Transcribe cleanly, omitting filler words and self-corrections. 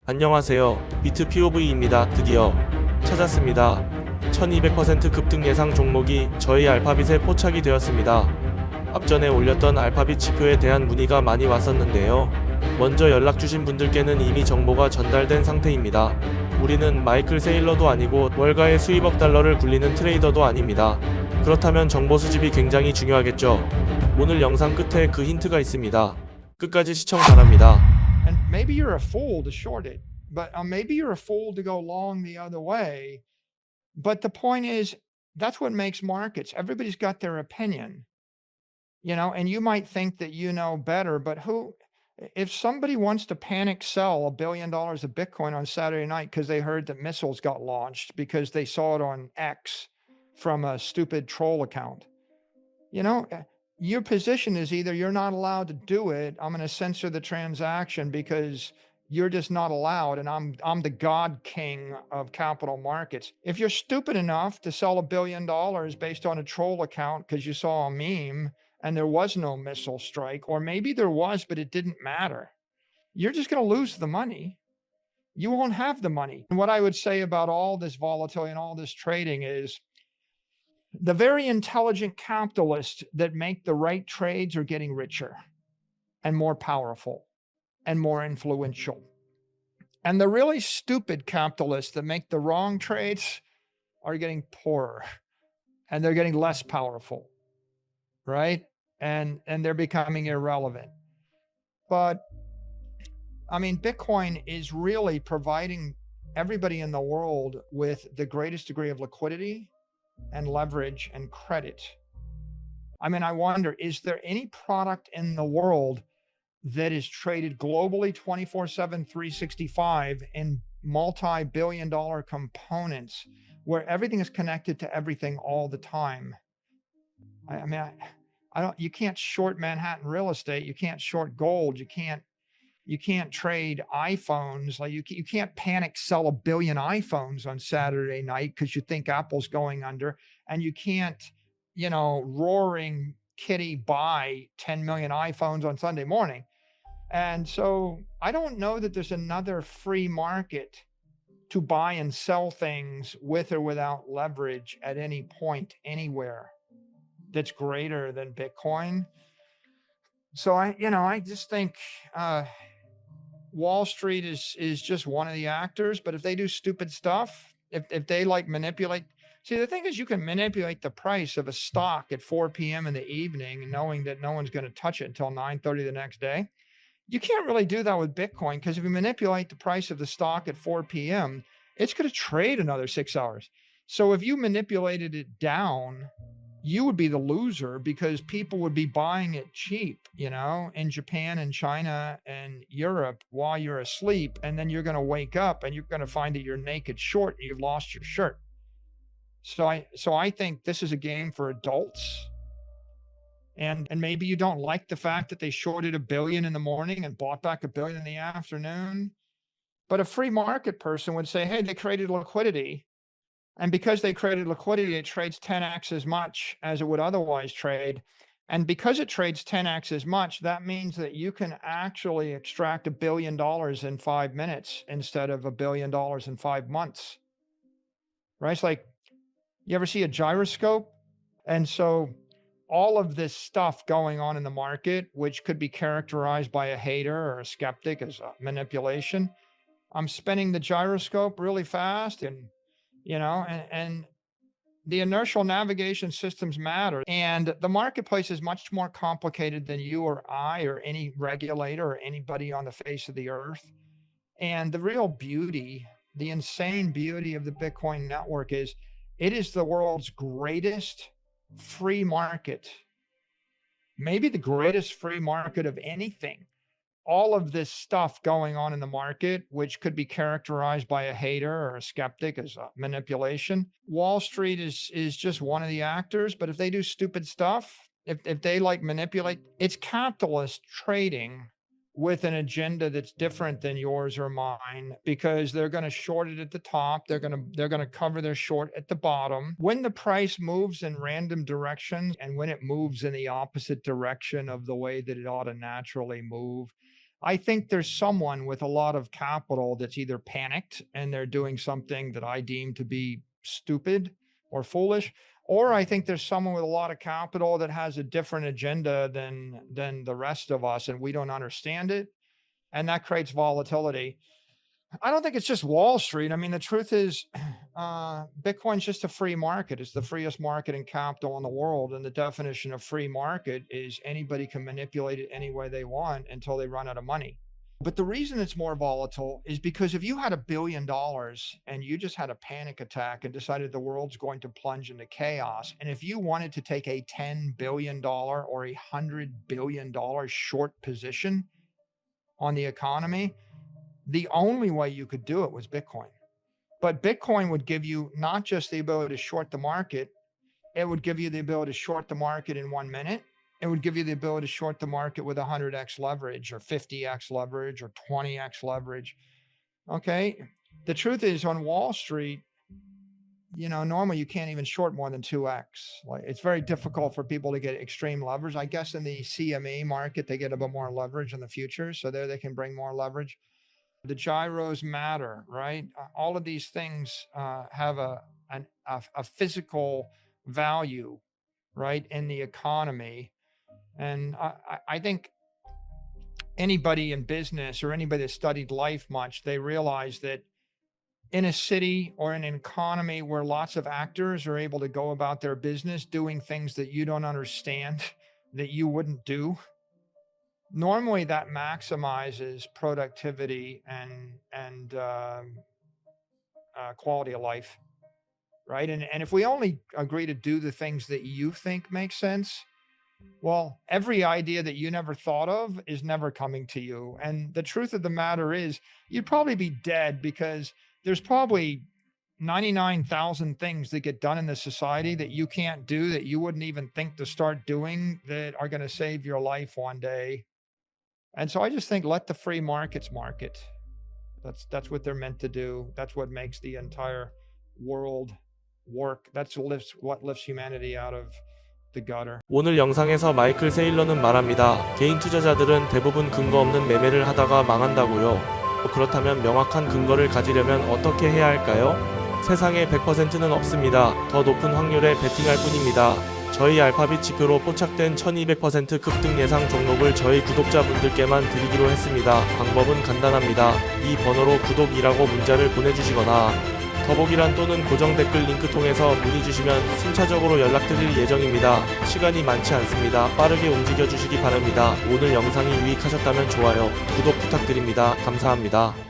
안녕하세요. 비트POV입니다. 드디어 찾았습니다. 1200% 급등 예상 종목이 저희 알파빗에 포착이 되었습니다. 앞전에 올렸던 알파빗 지표에 대한 문의가 많이 왔었는데요. 먼저 연락 주신 분들께는 이미 정보가 전달된 상태입니다. 우리는 마이클세일러도 아니고 월가의 수십억 달러를 굴리는 트레이더도 아닙니다. 그렇다면 정보 수집이 굉장히 중요하겠죠. 오늘 영상 끝에 그 힌트가 있습니다. 끝까지 시청 바랍니다. And maybe you're a fool to short it, but maybe you're a fool to go long the other way. But the point is, that's what makes markets. Everybody's got their opinion, and you might think that you know better, but if somebody wants to panic sell $1 billion of Bitcoin on Saturday night because they heard that missiles got launched because they saw it on X from a stupid troll account, your position is either you're not allowed to do it. I'm going to censor the transaction because you're just not allowed, and I'm the god king of capital markets. If you're stupid enough to sell $1 billion based on a troll account because you saw a meme and there was no missile strike, or maybe there was, but it didn't matter, you're just going to lose the money. You won't have the money. And what I would say about all this volatility and all this trading is the very intelligent capitalists that make the right trades are getting richer and more powerful and more influential. And the really stupid capitalists that make the wrong trades are getting poorer and they're getting less powerful, right? And they're becoming irrelevant. But I mean, Bitcoin is really providing everybody in the world with the greatest degree of liquidity and leverage and credit. I mean, I wonder, is there any product in the world that is traded globally 24/7, 365 in multi-billion dollar components where everything is connected to everything all the time? I mean, I don't, you can't short Manhattan real estate. You can't short gold. You can't trade iPhones. Like you can't panic sell 1 billion iPhones on Saturday night because you think Apple's going under, and you can't, roaring kitty buy 10 million iPhones on Sunday morning. And so I don't know that there's another free market to buy and sell things with or without leverage at any point anywhere that's greater than Bitcoin. So I just think Wall Street is just one of the actors, but if they do stupid stuff, if they like manipulate, see, the thing is you can manipulate the price of a stock at 4 p.m. in the evening, knowing that no one's going to touch it until 9:30 the next day. You can't really do that with Bitcoin because if you manipulate the price of the stock at 4 p.m., it's going to trade another 6 hours. So if you manipulated it down, you would be the loser because people would be buying it cheap, in Japan and China and Europe while you're asleep. And then you're going to wake up and you're going to find that you're naked short and you've lost your shirt. So I think this is a game for adults. And maybe you don't like the fact that they shorted 1 billion in the morning and bought back 1 billion in the afternoon. But a free market person would say, hey, they created liquidity. And because they created liquidity, it trades 10x as much as it would otherwise trade. And because it trades 10x as much, that means that you can actually extract $1 billion in 5 minutes instead of $1 billion in 5 months. Right? It's like, you ever see a gyroscope? And so all of this stuff going on in the market, which could be characterized by a hater or a skeptic as manipulation, I'm spinning the gyroscope really fast and the inertial navigation systems matter. And the marketplace is much more complicated than you or I or any regulator or anybody on the face of the earth. And the real beauty, the insane beauty of the Bitcoin network is it is the world's greatest free market, maybe the greatest free market of anything. All of this stuff going on in the market, which could be characterized by a hater or a skeptic as manipulation. Wall Street is just one of the actors, but if they do stupid stuff, if they like manipulate, it's capitalist trading with an agenda that's different than yours or mine because they're going to short it at the top, they're going to cover their short at the bottom. When the price moves in random directions and when it moves in the opposite direction of the way that it ought to naturally move, I think there's someone with a lot of capital that's either panicked and they're doing something that I deem to be stupid or foolish, or I think there's someone with a lot of capital that has a different agenda than the rest of us, and we don't understand it, and that creates volatility. I don't think it's just Wall Street. I mean, the truth is, Bitcoin's just a free market. It's the freest market in capital in the world. And the definition of free market is anybody can manipulate it any way they want until they run out of money. But the reason it's more volatile is because if you had $1 billion and you just had a panic attack and decided the world's going to plunge into chaos, and if you wanted to take a $10 billion or a $100 billion short position on the economy, the only way you could do it was Bitcoin. But Bitcoin would give you not just the ability to short the market, it would give you the ability to short the market in 1 minute. It would give you the ability to short the market with 100x leverage or 50x leverage or 20x leverage. Okay. The truth is, on Wall Street, normally you can't even short more than 2x. Like, it's very difficult for people to get extreme leverage. I guess in the CME market, they get a bit more leverage in the future. So there they can bring more leverage. The gyros matter, right? All of these things have a physical value, right, in the economy. And I think anybody in business or anybody that studied life much, they realize that in a city or in an economy where lots of actors are able to go about their business doing things that you don't understand, that you wouldn't do, normally that maximizes productivity and quality of life, right? And if we only agree to do the things that you think make sense, well, every idea that you never thought of is never coming to you. And the truth of the matter is, you'd probably be dead because there's probably 99,000 things that get done in this society that you can't do, that you wouldn't even think to start doing, that are going to save your life one day. And so I just think let the free markets market. That's what they're meant to do. That's what makes the entire world work. That's what lifts humanity out of the gutter. 오늘 영상에서 마이클세일러는 말합니다. 개인 투자자들은 대부분 근거 없는 매매를 하다가 망한다고요. 그렇다면 명확한 근거를 가지려면 어떻게 해야 할까요? 세상에 100%는 없습니다. 더 높은 확률에 베팅할 뿐입니다. 저희 알파빗 지표로 포착된 1200% 급등 예상 종목을 저희 구독자분들께만 드리기로 했습니다. 방법은 간단합니다. 이 번호로 구독이라고 문자를 보내주시거나 더보기란 또는 고정 댓글 링크 통해서 문의 주시면 순차적으로 연락드릴 예정입니다. 시간이 많지 않습니다. 빠르게 움직여 주시기 바랍니다. 오늘 영상이 유익하셨다면 좋아요, 구독 부탁드립니다. 감사합니다.